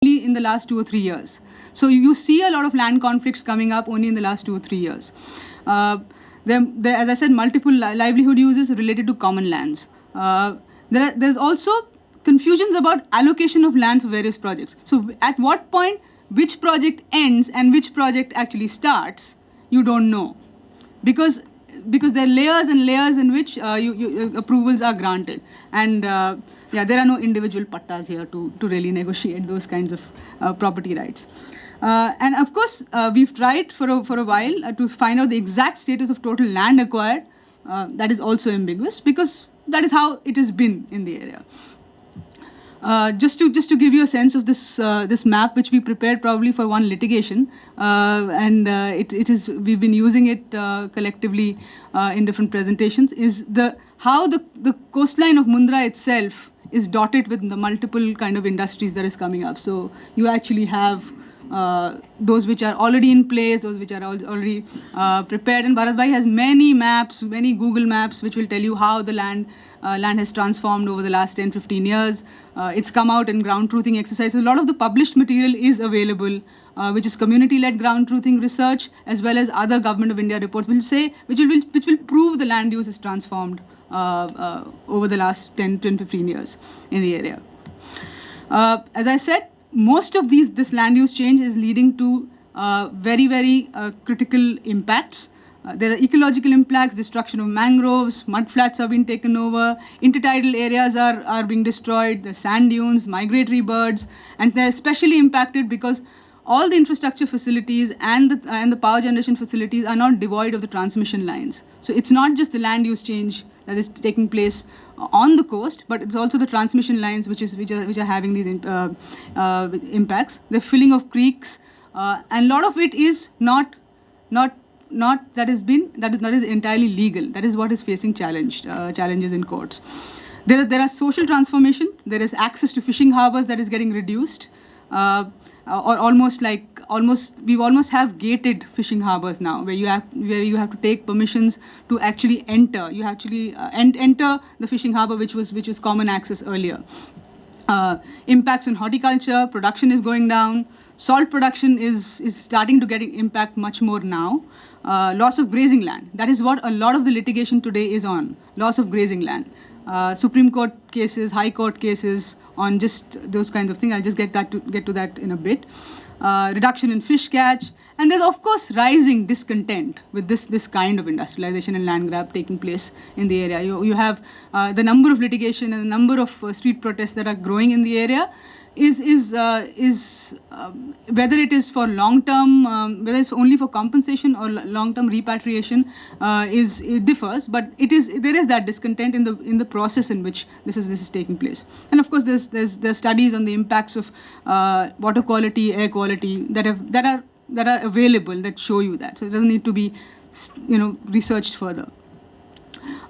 only in the last 2 or 3 years. So you see a lot of land conflicts coming up only in the last 2 or 3 years. As I said, multiple livelihood uses related to common lands. There's also confusions about allocation of land for various projects. So at what point which project ends and which project actually starts, you don't know, because there are layers and layers in which approvals are granted, and yeah, there are no individual pattas here to really negotiate those kinds of property rights. And of course, we've tried for a while to find out the exact status of total land acquired. That is also ambiguous because that is how it has been in the area. Just to give you a sense of this map, which we prepared probably for one litigation, and we've been using it collectively in different presentations. Is how the coastline of Mundra itself is dotted with the multiple kind of industries that is coming up. So you actually have those which are already in place, those which are already prepared. And Bharat Bhai has many maps, many Google maps, which will tell you how the land has transformed over the last 10-15 years. It's come out in ground truthing exercise. So a lot of the published material is available, which is community-led ground truthing research, as well as other Government of India reports, which will prove the land use is transformed over the last 10-15 years in the area. As I said, most of this land use change is leading to very, very critical impacts. There are ecological impacts, destruction of mangroves, mud flats have been taken over, intertidal areas are being destroyed, the sand dunes, migratory birds, and they're especially impacted because all the infrastructure facilities and the power generation facilities are not devoid of the transmission lines. So it's not just the land use change that is taking place on the coast, but it's also the transmission lines which are having these impacts. The filling of creeks, and a lot of it is not that is entirely legal. That is what is facing challenges in courts. There are social transformations. There is access to fishing harbors that is getting reduced, or we almost have gated fishing harbors now, where you have to take permissions to actually enter. You actually enter the fishing harbor, which was common access earlier. Impacts on horticulture, production is going down. Salt production is starting to get impact much more now. Loss of grazing land. That is what a lot of the litigation today is on. Loss of grazing land. Supreme Court cases, High Court cases on just those kinds of things. I'll just get to that in a bit. Reduction in fish catch. And there's, of course, rising discontent with this kind of industrialization and land grab taking place in the area. You have the number of litigation and the number of street protests that are growing in the area is whether it is for long-term, whether it's only for compensation or long-term repatriation, it differs. But there is that discontent in the process in which this is taking place. And of course, there's studies on the impacts of water quality, air quality that are available that show you that. So it doesn't need to be researched further.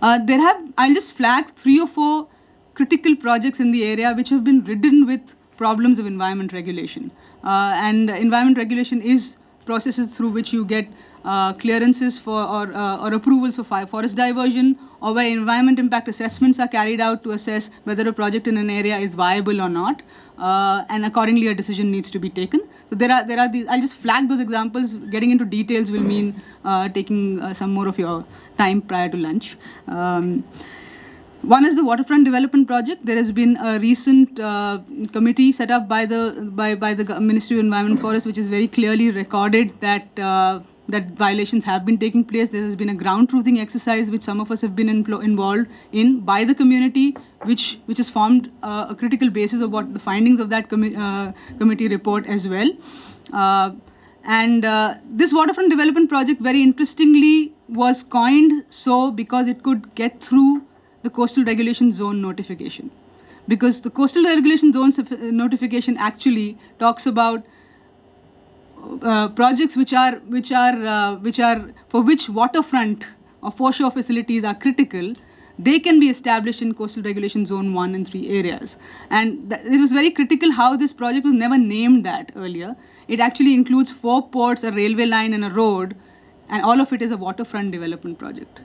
I'll just flag 3 or 4 critical projects in the area which have been ridden with problems of environment regulation. And environment regulation is processes through which you get clearances for or approvals for forest diversion, or where environment impact assessments are carried out to assess whether a project in an area is viable or not, and accordingly a decision needs to be taken. So there are these. I'll just flag those examples. Getting into details will mean taking some more of your time prior to lunch. One is the waterfront development project. There has been a recent committee set up by the Ministry of Environment and Forest, which is very clearly recorded that violations have been taking place. There has been a ground truthing exercise, which some of us have been involved in by the community, which has formed a critical basis of what the findings of that committee report as well. And this waterfront development project, very interestingly, was coined so because it could get through the coastal regulation zone notification, because the coastal regulation zone notification actually talks about projects for which waterfront or foreshore facilities are critical. They can be established in coastal regulation zone 1 and 3 areas. And it was very critical how this project was never named that earlier. It actually includes 4 ports, a railway line and a road, and all of it is a waterfront development project.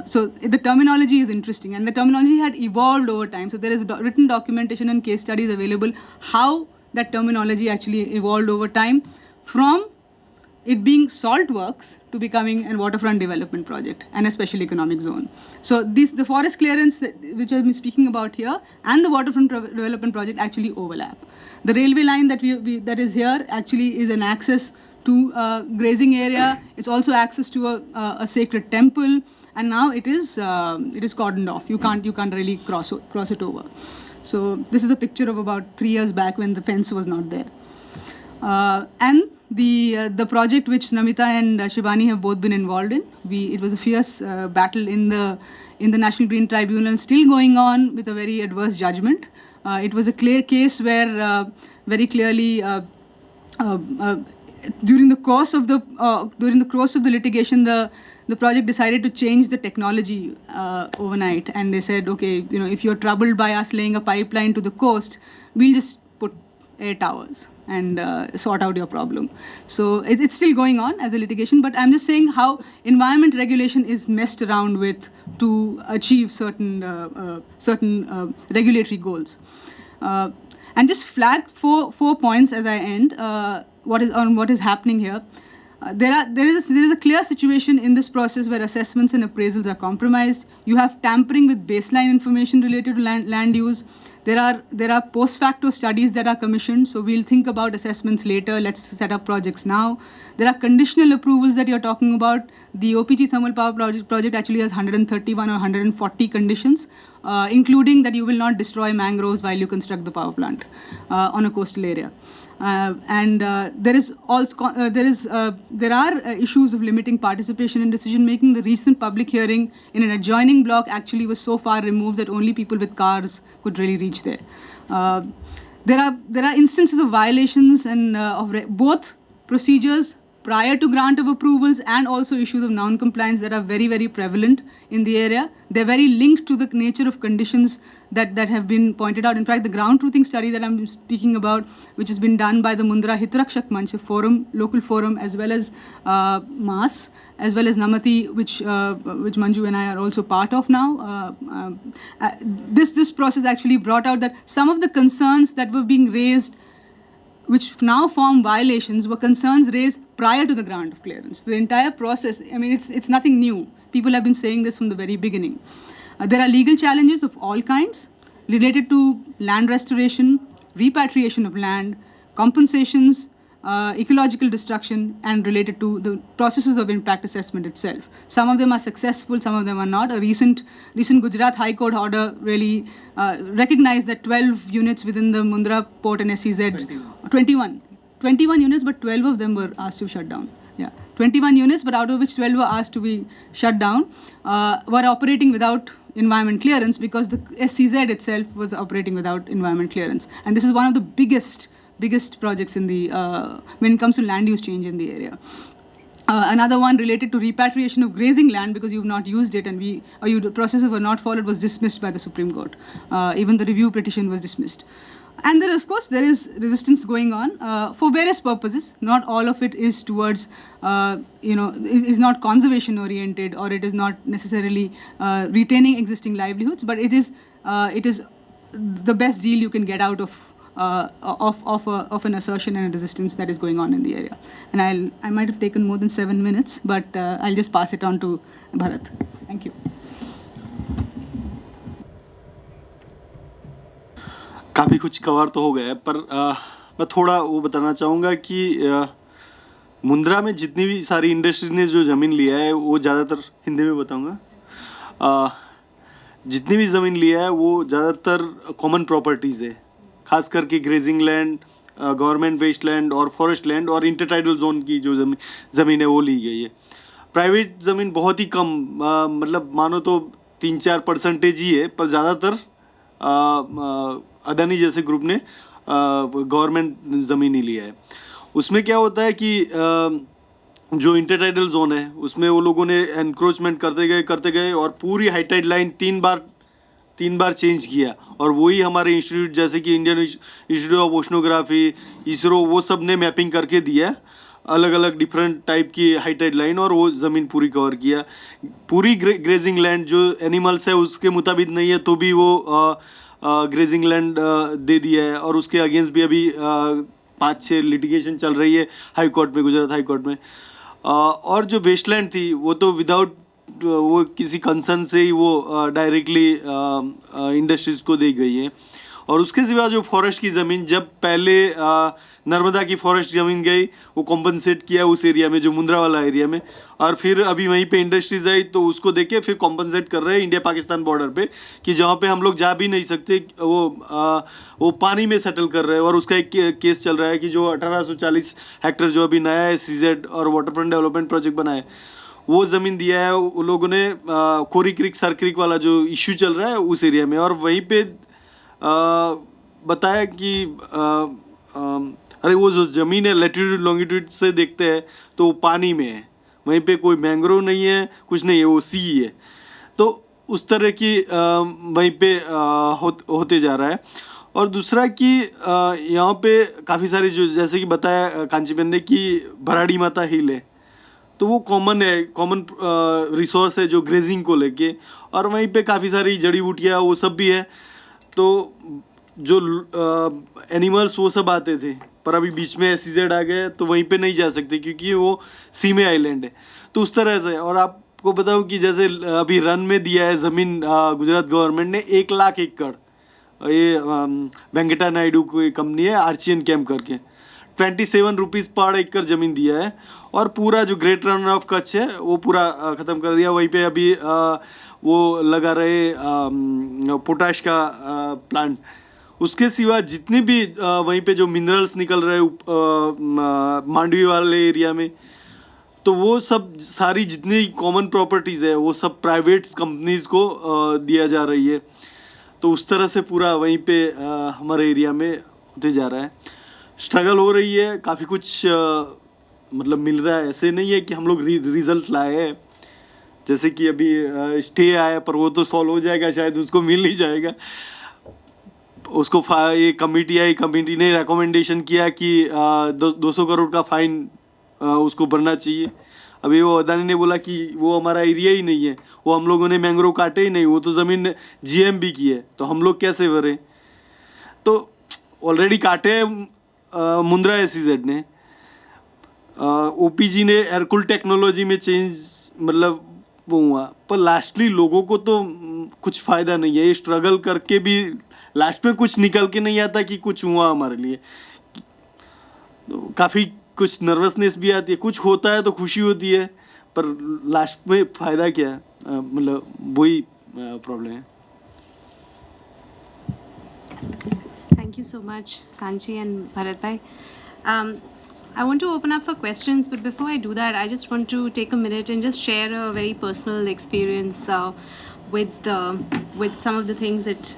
So the terminology is interesting, and the terminology had evolved over time. So there is written documentation and case studies available how that terminology actually evolved over time from it being salt works to becoming a waterfront development project and a special economic zone. So the forest clearance which I've been speaking about here and the waterfront development project actually overlap. The railway line that is here actually is an access to a grazing area. It's also access to a sacred temple, and now it is cordoned off. You can't really cross it over. So this is a picture of about 3 years back when the fence was not there. And the project which Namita and Shivani have both been involved in, it was a fierce battle in the National Green Tribunal, still going on with a very adverse judgment. It was a clear case where very clearly during the course of the litigation, the project decided to change the technology overnight, and they said, okay, if you're troubled by us laying a pipeline to the coast, we'll just put air towers and sort out your problem. So it's still going on as a litigation, but I'm just saying how environment regulation is messed around with to achieve certain regulatory goals. And just flag four points as I end. What is happening here? There is a clear situation in this process where assessments and appraisals are compromised. You have tampering with baseline information related to land use. There are post facto studies that are commissioned, so we'll think about assessments later. Let's set up projects now. There are conditional approvals that you're talking about. The OPG thermal power project actually has 131 or 140 conditions, including that you will not destroy mangroves while you construct the power plant on a coastal area. There are issues of limiting participation in decision making. The recent public hearing in an adjoining block actually was so far removed that only people with cars could really reach there. There are instances of violations and of both procedures prior to grant of approvals and also issues of non-compliance that are very, very prevalent in the area. They're very linked to the nature of conditions that have been pointed out. In fact, the ground truthing study that I'm speaking about, which has been done by the Mundra Hitrakshak Manch, a local forum, as well as MAS, as well as Namati, which Manju and I are also part of now. This process actually brought out that some of the concerns that were being raised, which now form violations, were concerns raised prior to the grant of clearance. So the entire process, I mean, it's nothing new. People have been saying this from the very beginning. There are legal challenges of all kinds related to land restoration, repatriation of land, compensations, ecological destruction, and related to the processes of impact assessment itself. Some of them are successful, some of them are not. A recent Gujarat High Court order really recognized that 12 units within the Mundra Port and SEZ, 21 units, but 12 of them were asked to shut down. Yeah, 21 units, but out of which 12 were asked to be shut down, were operating without environment clearance because the SEZ itself was operating without environment clearance. And this is one of the biggest projects in the when it comes to land use change in the area. Another one related to repatriation of grazing land because you've not used it and the processes were not followed was dismissed by the Supreme Court. Even the review petition was dismissed. And there, of course, there is resistance going on for various purposes. Not all of it is towards, is not conservation oriented, or it is not necessarily retaining existing livelihoods, but it is the best deal you can get out of an assertion and a resistance that is going on in the area. And I might have taken more than 7 minutes, but I'll just pass it on to Bharat. Thank you. काफ़ी कुछ cover तो हो गया है, पर मैं थोड़ा वो बताना चाहूँगा कि मुंद्रा में जितनी भी सारी इंडस्ट्रीज ने जो ज़मीन लिया है वो ज़्यादातर, हिंदी में बताऊँगा, जितनी भी ज़मीन लिया है वो ज़्यादातर कॉमन प्रॉपर्टीज़ है, खास करके grazing land, government waste land और फॉरेस्ट लैंड और इंटरटाइडल जोन की जो ज़मीन है वो ली गई है। प्राइवेट ज़मीन बहुत ही कम, मतलब मानो तो 3-4% ही है, पर ज़्यादातर अदानी जैसे ग्रुप ने गवर्नमेंट ज़मीन ही लिया है। उसमें क्या होता है कि जो इंटरटाइडल जोन है उसमें वो लोगों ने एनक्रोचमेंट करते गए और पूरी हाईटाइड लाइन तीन बार चेंज किया, और वही हमारे इंस्टीट्यूट जैसे कि Indian institute of oceanography, ISRO, वो सब ने मैपिंग करके दिया अलग अलग डिफरेंट टाइप की हाईटाइड लाइन, और वो ज़मीन पूरी कवर किया। पूरी ग्रेजिंग लैंड जो एनिमल्स है उसके मुताबिक नहीं है तो भी वो ग्रेजिंग लैंड दे दिया है, और उसके अगेंस्ट भी अभी 5-6 लिटिगेशन चल रही है हाई कोर्ट में, गुजरात हाई कोर्ट में। और जो वेस्टलैंड थी वो तो विदाउट वो किसी कंसर्न से ही वो डायरेक्टली इंडस्ट्रीज को दी गई है। और उसके सिवा जो फॉरेस्ट की ज़मीन, जब पहले नर्मदा की फॉरेस्ट ज़मीन गई वो कॉम्पनसेट किया उस एरिया में, जो मुंद्रा वाला एरिया में, और फिर अभी वहीं पे इंडस्ट्रीज आई तो उसको देके फिर कॉम्पनसेट कर रहे हैं इंडिया पाकिस्तान बॉर्डर पे, कि जहाँ पे हम लोग जा भी नहीं सकते वो पानी में सेटल कर रहे हैं। और उसका एक केस चल रहा है कि जो 1840 हेक्टेयर जो अभी नया है सीजेड और वाटरफ्रंट डेवलपमेंट प्रोजेक्ट बना है, वो ज़मीन दिया है उन लोगों ने कोरी क्रिक सर क्रिक वाला जो इश्यू चल रहा है उस एरिया में। और वहीं पे बताया कि अरे वो जो ज़मीन है लैटिट्यूड लॉन्गिट्यूड से देखते हैं तो वो पानी में है, वहीं पे कोई मैंग्रोव नहीं है, कुछ नहीं है, वो सी ही है। तो उस तरह की वहीं पे होते जा रहा है। और दूसरा कि यहाँ पे काफ़ी सारी जो, जैसे कि बताया कांचीबेन ने कि भराड़ी माता हिल है, तो वो कॉमन है, कॉमन रिसोर्स है जो ग्रेजिंग को लेके, और वहीं पे काफ़ी सारी जड़ी बूटियाँ वो सब भी है। तो जो एनिमल्स वो सब आते थे, पर अभी बीच में SEZ आ गए तो वहीं पे नहीं जा सकते क्योंकि वो सी में आइलैंड है। तो उस तरह से, और आपको बताऊं कि जैसे अभी रन में दिया है ज़मीन गुजरात गवर्नमेंट ने 1 लाख एकड़, ये वेंकटा नायडू की कंपनी है आर्चियन कैम्प करके, 27 रुपीज़ पर एकड़ ज़मीन दिया है। और पूरा जो ग्रेट रन ऑफ कच्छ है वो पूरा ख़त्म कर दिया। वहीं पे अभी वो लगा रहे पोटाश का प्लांट। उसके सिवा जितने भी वहीं पे जो मिनरल्स निकल रहे मांडवी वाले एरिया में, तो वो सब सारी जितनी कॉमन प्रॉपर्टीज़ है वो सब प्राइवेट कंपनीज़ को दिया जा रही है। तो उस तरह से पूरा वहीं पे हमारे एरिया में होते जा रहा है। स्ट्रगल हो रही है, काफ़ी कुछ मतलब मिल रहा है। ऐसे नहीं है कि हम लोग रिजल्ट लाए हैं, जैसे कि अभी स्टे आया, पर वो तो सॉल्व हो जाएगा, शायद उसको मिल ही जाएगा। उसको ये कमेटी आई, कमेटी ने रिकमेंडेशन किया कि 200 करोड़ का फाइन उसको भरना चाहिए। अभी वो अदानी ने बोला कि वो हमारा एरिया ही नहीं है, वो हम लोगों ने मैंग्रोव काटे ही नहीं, वो तो ज़मीन GMB की है, तो हम लोग कैसे भरें। तो ऑलरेडी काटे हैं मुंद्रा SEZ ने, OPG ने एयरकूल टेक्नोलॉजी में चेंज मतलब वो हुआ, पर लास्टली लोगों को तो कुछ फ़ायदा नहीं है। ये स्ट्रगल करके भी लास्ट में कुछ निकल के नहीं आता कि कुछ हुआ हमारे लिए। तो काफ़ी कुछ नर्वसनेस भी आती है, कुछ होता है तो खुशी होती है, पर लास्ट में फ़ायदा क्या है, मतलब वही प्रॉब्लम है। Thank you so much, Kanchi and Bharat Bhai. I want to open up for questions, but before I do that, I just want to take a minute and just share a very personal experience with some of the things that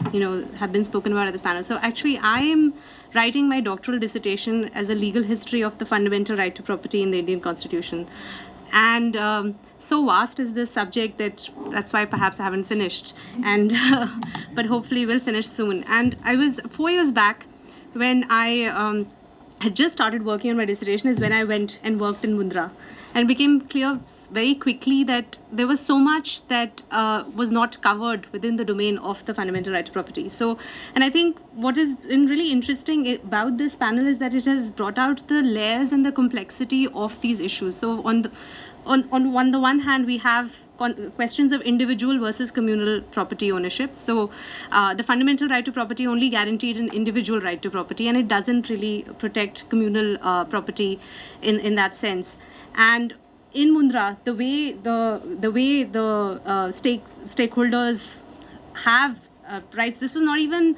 have been spoken about at this panel. So actually, I am writing my doctoral dissertation as a legal history of the fundamental right to property in the Indian Constitution, and so vast is this subject that's why perhaps I haven't finished, and but hopefully will finish soon. And I was 4 years back when I had just started working on my dissertation, is when I went and worked in Mundra, and it became clear very quickly that there was so much that was not covered within the domain of the fundamental right to property. So, and I think what is really interesting about this panel is that it has brought out the layers and the complexity of these issues. So on the one hand, we have questions of individual versus communal property ownership. So the fundamental right to property only guaranteed an individual right to property, and it doesn't really protect communal property in that sense. And in Mundra, the way the stakeholders have rights, this was not even,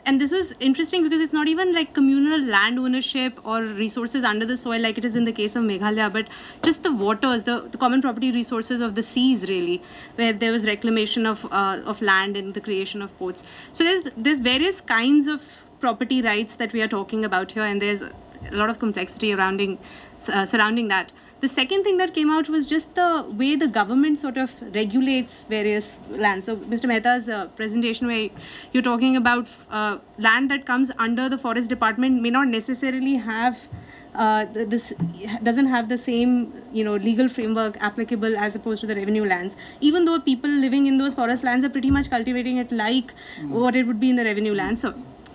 and this was interesting because it's not even like communal land ownership or resources under the soil like it is in the case of Meghalaya, but just the waters, the common property resources of the seas, really, where there was reclamation of land and the creation of ports. So there's various kinds of property rights that we are talking about here, and there's a lot of complexity surrounding that. The second thing that came out was just the way the government sort of regulates various lands. So Mr. Mehta's presentation, where you're talking about land that comes under the forest department may not necessarily have this doesn't have the same legal framework applicable as opposed to the revenue lands, even though people living in those forest lands are pretty much cultivating it like what it would be in the revenue lands.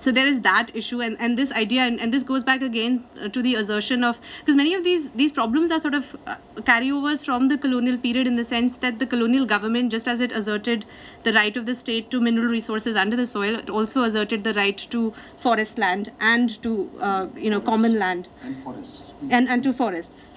So there is that issue, and this idea, and this goes back again to the assertion of, because many of these problems are sort of carryovers from the colonial period, in the sense that the colonial government, just as it asserted the right of the state to mineral resources under the soil, it also asserted the right to forest land and to common land And forests. and to forests.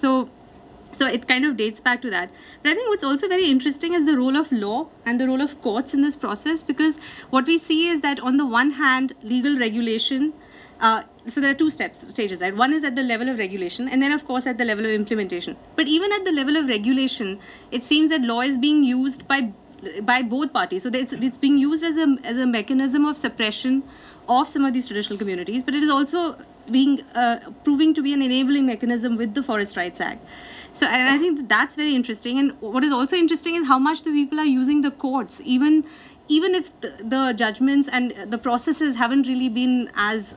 So it kind of dates back to that. But I think what's also very interesting is the role of law and the role of courts in this process, because what we see is that on the one hand, legal regulation, so there are two stages, right? One is at the level of regulation, and then of course at the level of implementation. But even at the level of regulation, it seems that law is being used by both parties. So it's being used as a mechanism of suppression of some of these traditional communities, but it is also being proving to be an enabling mechanism with the Forest Rights Act. So, and I think that's very interesting. And what is also interesting is how much the people are using the courts, even if the judgments and the processes haven't really been as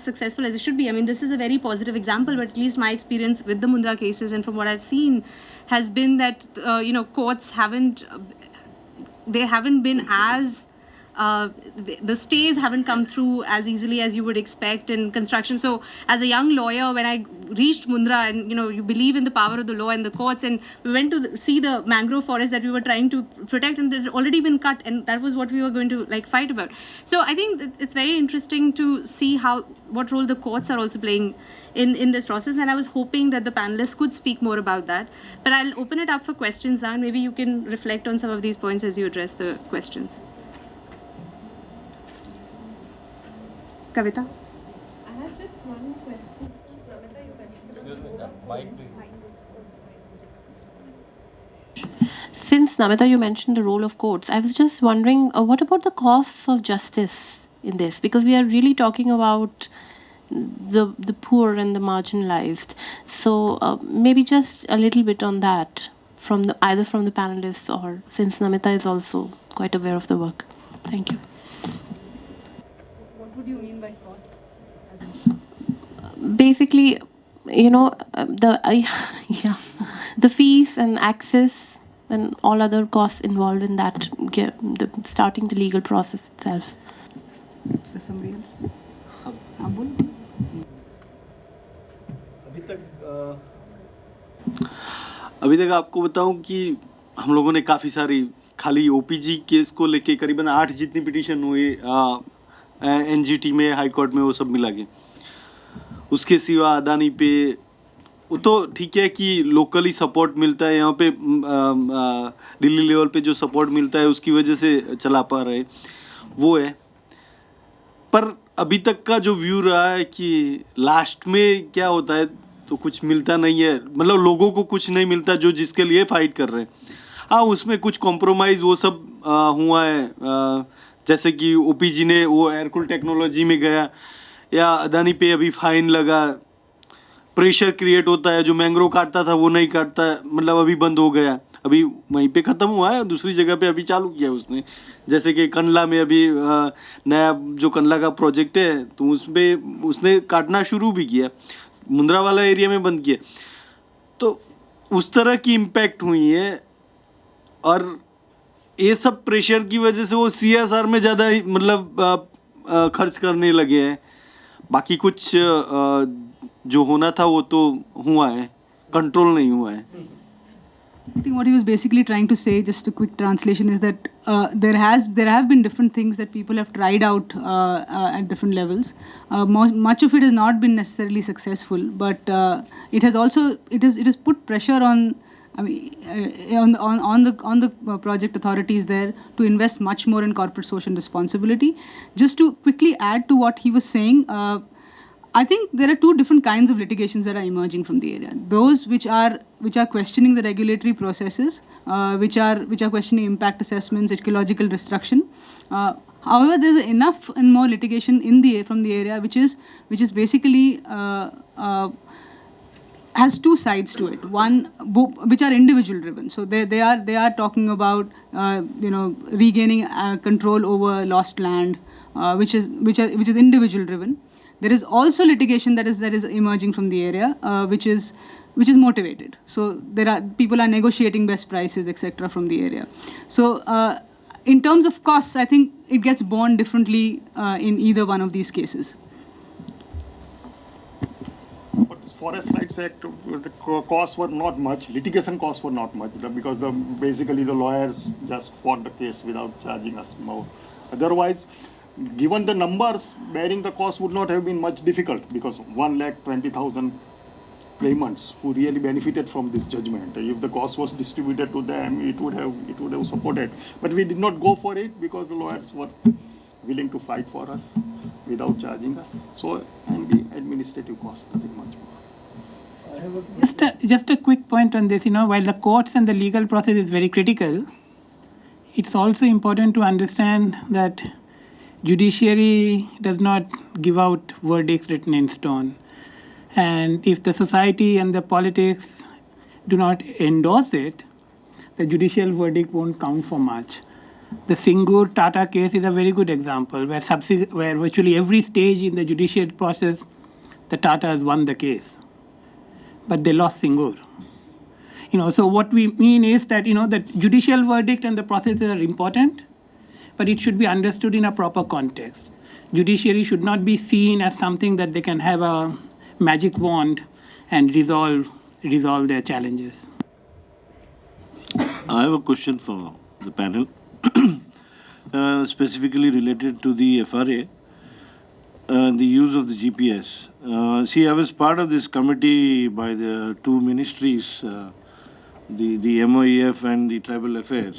successful as it should be. I mean, this is a very positive example, but at least my experience with the Mundra cases and from what I've seen has been that courts haven't been as the stays haven't come through as easily as you would expect in construction. So as a young lawyer, when I reached Mundra, and you believe in the power of the law and the courts, and we went to see the mangrove forest that we were trying to protect, and it had already been cut, and that was what we were going to fight about. So I think it's very interesting to see what role the courts are also playing in this process, and I was hoping that the panelists could speak more about that. But I'll open it up for questions now, and maybe you can reflect on some of these points as you address the questions. Kavita? I have just one question. Namita, you mentioned Since Namita, you mentioned the role of courts, I was just wondering, what about the costs of justice in this? Because we are really talking about the poor and the marginalized. So maybe just a little bit on that, either from the panelists, or since Namita is also quite aware of the work. Thank you. What would you mean by costs? Basically, the fees and access and all other costs involved in that, starting the legal process itself. Is there somebody else? अभी तक आपको बताऊं कि हम लोगों ने काफ़ी सारी, खाली ओपीजी केस को लेके करीबन 8 जितनी पिटीशन हुई एनजीटी में, हाई कोर्ट में, वो सब मिला के। उसके सिवा अदानी पे वो तो ठीक है कि लोकली सपोर्ट मिलता है, यहाँ पे दिल्ली लेवल पे जो सपोर्ट मिलता है उसकी वजह से चला पा रहे, वो है। पर अभी तक का जो व्यू रहा है कि लास्ट में क्या होता है, तो कुछ मिलता नहीं है, मतलब लोगों को कुछ नहीं मिलता जो जिसके लिए फाइट कर रहे हैं। हाँ, उसमें कुछ कॉम्प्रोमाइज़ वो सब हुआ है, जैसे कि ओपीजी ने वो एयरकूल टेक्नोलॉजी में गया, या अदानी पे अभी फाइन लगा, प्रेशर क्रिएट होता है, जो मैंग्रोव काटता था वो नहीं काटता, मतलब अभी बंद हो गया, अभी वहीं पे ख़त्म हुआ है, दूसरी जगह पे अभी चालू किया उसने। जैसे कि कंडला में अभी नया जो कंडला का प्रोजेक्ट है, तो उसने काटना शुरू भी किया, मुंद्रा वाला एरिया में बंद किया। तो उस तरह की इम्पैक्ट हुई है, और ये सब प्रेशर की वजह से वो CSR में ज़्यादा मतलब खर्च करने लगे हैं। बाकी कुछ जो होना था वो तो हुआ है, कंट्रोल नहीं हुआ है। I think what he was basically trying to say, just a quick translation, is that there have been different things that people have tried out at different levels. Much of it has not been necessarily successful, but it has put pressure on, I mean, on the project authorities there to invest much more in corporate social responsibility. Just to quickly add to what he was saying, I think there are two different kinds of litigations that are emerging from the area. Those which are questioning the regulatory processes, which are questioning impact assessments, ecological destruction. However, there is enough and more litigation from the area which is basically has two sides to it. One, which are individual driven. So they are talking about regaining control over lost land, which is individual driven. There is also litigation that is emerging from the area, which is motivated. So people are negotiating best prices, etc., from the area. So in terms of costs, I think it gets borne differently in either one of these cases. But this Forest Rights Act, the costs were not much, litigation costs were not much, because basically the lawyers just fought the case without charging us more. Otherwise, given the numbers, bearing the cost would not have been much difficult, because 1,20,000 claimants who really benefited from this judgment. If the cost was distributed to them, it would have supported. But we did not go for it because the lawyers were willing to fight for us without charging us. So, and the administrative cost, nothing much more. Just a quick point on this. While the courts and the legal process is very critical, it's also important to understand that judiciary does not give out verdicts written in stone. And if the society and the politics do not endorse it, the judicial verdict won't count for much. The Singur Tata case is a very good example, where virtually every stage in the judicial process, the Tatas won the case, but they lost Singur. So what we mean is that the judicial verdict and the process are important, but it should be understood in a proper context. Judiciary should not be seen as something that they can have a magic wand and resolve their challenges. I have a question for the panel, specifically related to the FRA, the use of the GPS. See, I was part of this committee by the two ministries, the MOEF and the Tribal Affairs,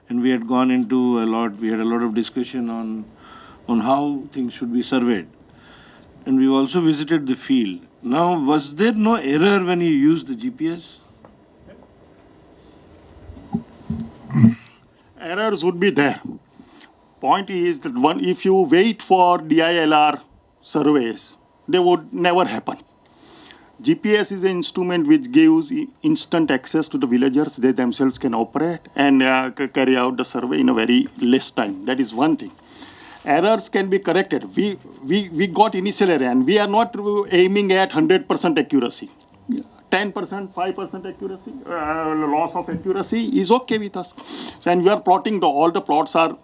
and we had gone into we had a lot of discussion on how things should be surveyed. And we also visited the field. Now, was there no error when you used the GPS? Errors would be there. Point is that if you wait for DILR surveys, they would never happen. GPS is an instrument which gives instant access to the villagers. They themselves can operate and carry out the survey in a very less time. That is one thing. Errors can be corrected. We got initial error, and we are not aiming at 100% accuracy. 10%, 5% accuracy, loss of accuracy is okay with us. And you are plotting, all the plots are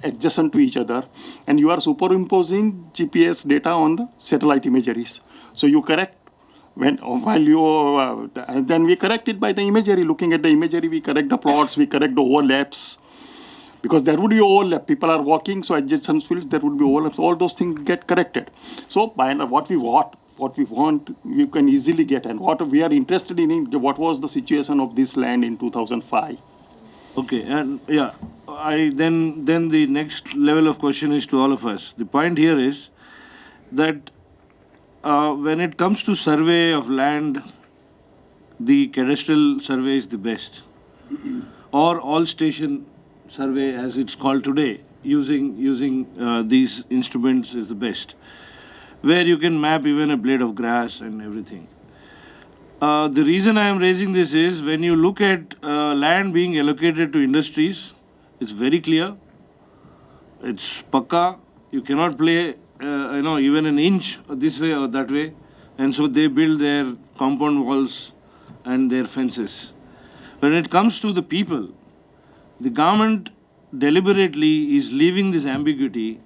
adjacent to each other, and you are superimposing GPS data on the satellite imageries. So you correct then we correct it by the imagery. Looking at the imagery, we correct the plots, we correct the overlaps. Because there would be overlap. People are walking, so adjacent fields, there would be overlaps. All those things get corrected. So by what we want, we can easily get. And what we are interested in, what was the situation of this land in 2005? Okay, and yeah, then the next level of question is to all of us. The point here is that when it comes to survey of land, the cadastral survey is the best, or all station survey as it's called today, using these instruments is the best, where you can map even a blade of grass and everything. The reason I am raising this is when you look at land being allocated to industries, it's very clear, it's pakka, you cannot play even an inch this way or that way, and so they build their compound walls and their fences. When it comes to the people, the government deliberately is leaving this ambiguity,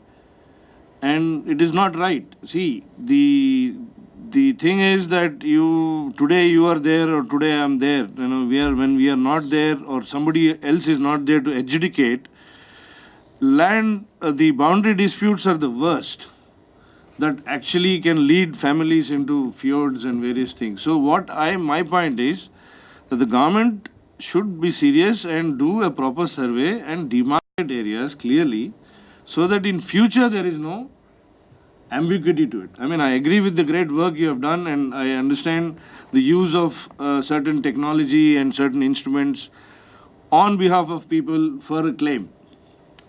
and it is not right. See, the thing is that today you are there or today I am there. When we are not there or somebody else is not there to adjudicate, land, the boundary disputes are the worst. That actually can lead families into fjords and various things. So my point is that the government should be serious and do a proper survey and demarcate areas clearly so that in future there is no ambiguity to it. I mean, I agree with the great work you have done, and I understand the use of certain technology and certain instruments on behalf of people for a claim.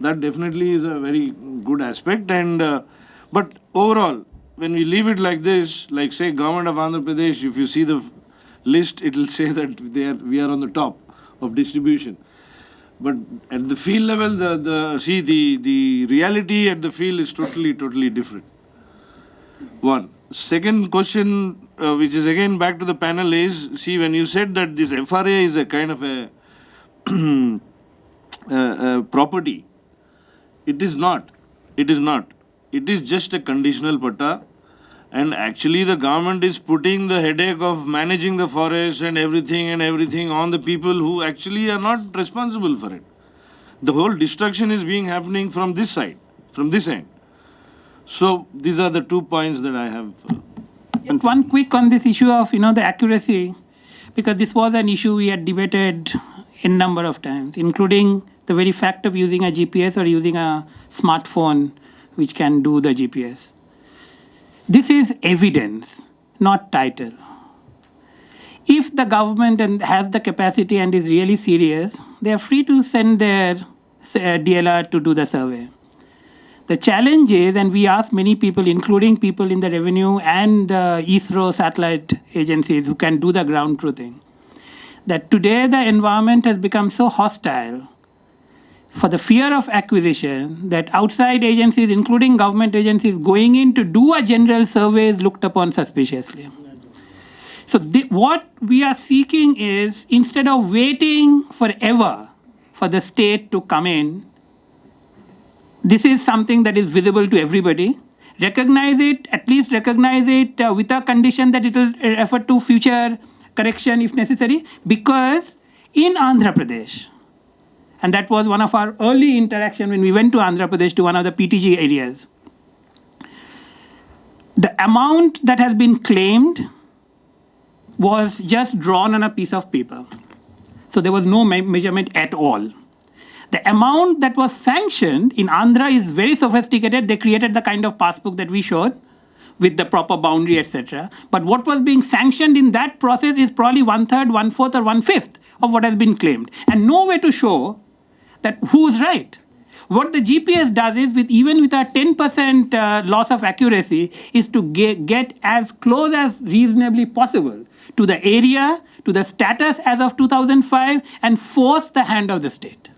That definitely is a very good aspect. But overall, when we leave it like this, like say government of Andhra Pradesh, if you see list, it will say that we are on the top of distribution. But at the field level, the reality at the field is totally different. One. Second question, which is again back to the panel, is, see, when you said that this FRA is a kind of a property, it is not. It is not. It is just a conditional patta, and actually the government is putting the headache of managing the forest and everything on the people who actually are not responsible for it. The whole destruction is happening from this side, from this end. So these are the 2 points that I have. Just one quick on this issue of the accuracy, because this was an issue we had debated a number of times, including the very fact of using a GPS or using a smartphone which can do the GPS. This is evidence, not title. If the government has the capacity and is really serious, they are free to send their DLR to do the survey. The challenge is, and we ask many people, including people in the revenue and the ISRO satellite agencies who can do the ground truthing, that today the environment has become so hostile for the fear of acquisition that outside agencies, including government agencies, going in to do a general survey is looked upon suspiciously. So what we are seeking is, instead of waiting forever for the state to come in, this is something that is visible to everybody. Recognize it, at least recognize it with a condition that it will refer to future correction if necessary, because in Andhra Pradesh, and that was one of our early interaction when we went to Andhra Pradesh, to one of the PTG areas, the amount that has been claimed was just drawn on a piece of paper. So there was no measurement at all. The amount that was sanctioned in Andhra is very sophisticated. They created the kind of passbook that we showed with the proper boundary, etc. But what was being sanctioned in that process is probably 1/3, 1/4, or 1/5 of what has been claimed. And no way to show that who's right. What the GPS does is, even with a 10% loss of accuracy, is to get as close as reasonably possible to the area, to the status as of 2005, and force the hand of the state.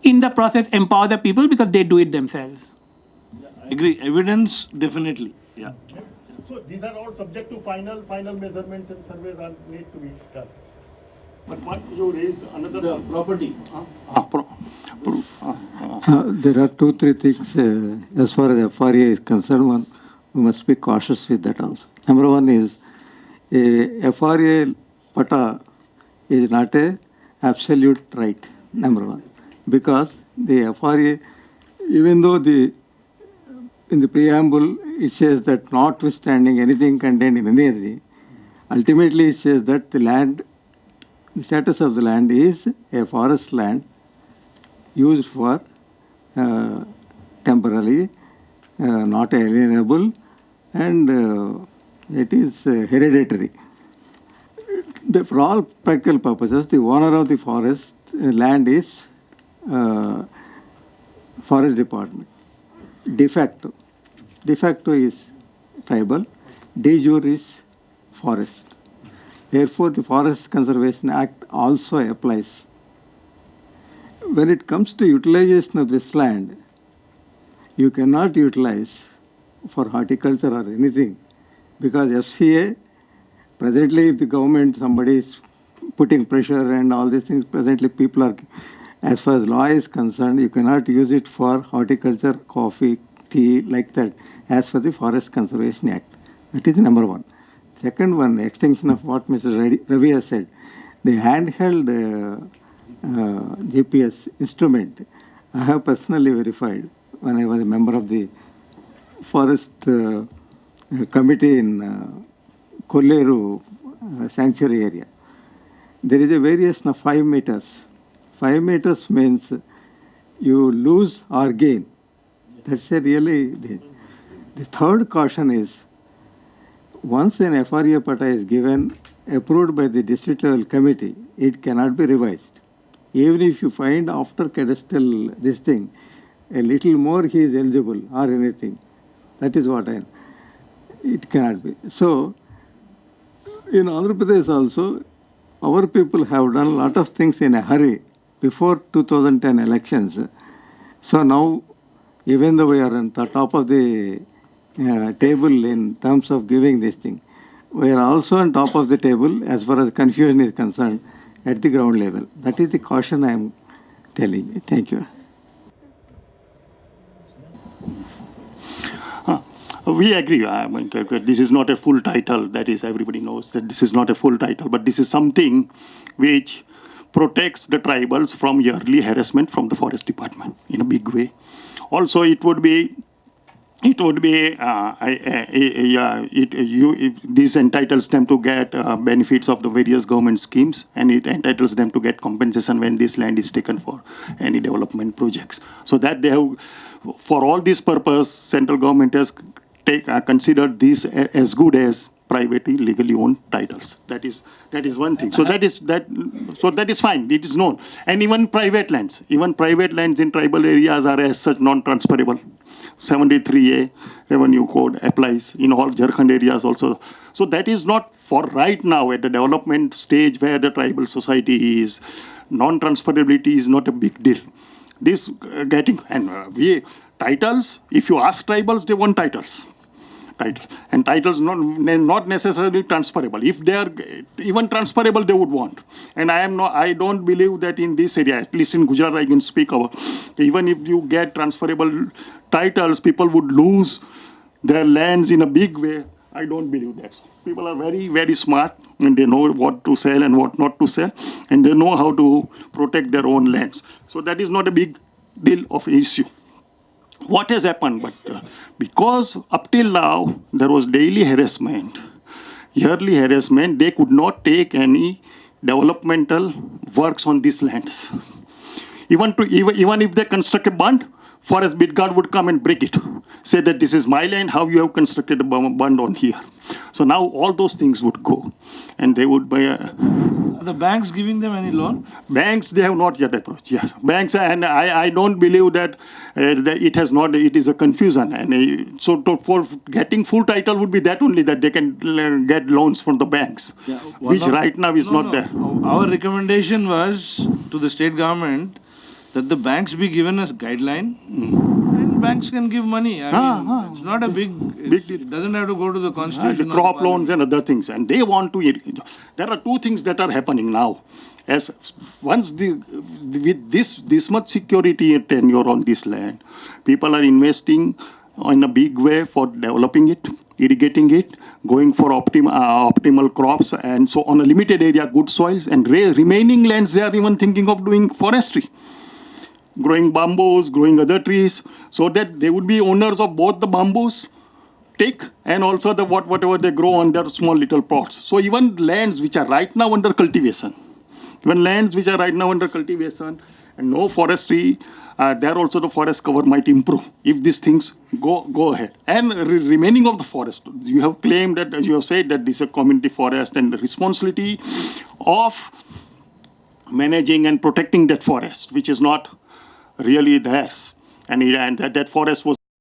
In the process, empower the people because they do it themselves. I agree. Evidence, definitely. Yeah. So these are all subject to final measurements and surveys are need to be done. But what you raised another property. There are 2-3 things as far as FRA is concerned. One, we must be cautious with that also. Number one is, a FRA patta is not a absolute right. Number one, because the FRA, even though in the preamble it says that notwithstanding anything contained in any area, ultimately it says that the status of the land is a forest land used for temporarily, not alienable, and it is hereditary. For all practical purposes, the owner of the forest land is forest department. De facto is tribal, de jure is forest. Therefore, the Forest Conservation Act also applies. When it comes to utilization of this land, you cannot utilize for horticulture or anything, because FCA, presently if the government, somebody is putting pressure and all these things, presently people are, as far as law is concerned, you cannot use it for horticulture, coffee, tea, like that, as per the Forest Conservation Act. That is number one. Second one, extension of what Mr. Ravi has said, the handheld GPS instrument, I have personally verified when I was a member of the forest committee in Kolleru sanctuary area. There is a variation of 5 meters. 5 meters means you lose or gain. That's a really... The third caution is, once an FRA patta is given, approved by the district level committee, it cannot be revised. Even if you find after cadastral this thing, a little more he is eligible or anything. That is what it cannot be. So, In Andhra Pradesh also, our people have done a lot of things in a hurry before 2010 elections. So now, even though we are on the top of the table in terms of giving this thing, we are also on top of the table as far as confusion is concerned at the ground level. That is the caution I am telling you. Thank you. We agree. I mean, this is not a full title. That is, everybody knows that this is not a full title, but this is something which protects the tribals from yearly harassment from the forest department in a big way. Also, it this entitles them to get benefits of the various government schemes, and it entitles them to get compensation when this land is taken for any development projects. So that they have, for all this purpose, central government has considered this as good as privately legally owned titles. That is one thing. So that is fine. It is known. And even private lands in tribal areas are as such non-transferable. 73A Revenue Code applies in all Jharkhand areas also. So that is not for right now at the development stage where the tribal society is. Non-transferability is not a big deal. This titles, if you ask tribals, they want titles. And titles not necessarily transferable. If they are even transferable, they would want. And I don't believe that in this area, at least in Gujarat, I can speak about, even if you get transferable titles, people would lose their lands in a big way. I don't believe that. People are very, very smart, and they know what to sell and what not to sell, and they know how to protect their own lands. So that is not a big deal of issue. What has happened? But because up till now there was daily harassment, yearly harassment, they could not take any developmental works on these lands. Even if they construct a bund, forest bid guard would come and break it, say that this is my land, how you have constructed a bund on here. So now all those things would go, and they would buy Are the banks giving them any loan? Banks, they have not yet approached. Yes, banks, and I don't believe that it has not. It is a confusion, and for getting full title would be that only, that they can get loans from the banks, which right now is not there. Our recommendation was to the state government that the banks be given a guideline, and banks can give money. I mean, it's not a big deal. It doesn't have to go to the constitution. The crop loans and other things, and they want to. There are two things that are happening now. As once with this much security and tenure on this land, people are investing in a big way for developing it, irrigating it, going for optimal crops, and so on a limited area, good soils, and remaining lands they are even thinking of doing forestry. Growing bamboos, growing other trees, so that they would be owners of both the bamboos, take, and also the whatever they grow on their small little plots. So even lands which are right now under cultivation, and no forestry, there also the forest cover might improve if these things go ahead. And remaining of the forest, you have claimed that, as you have said, that this is a community forest, and the responsibility of managing and protecting that forest, which is not really theirs, and that forest was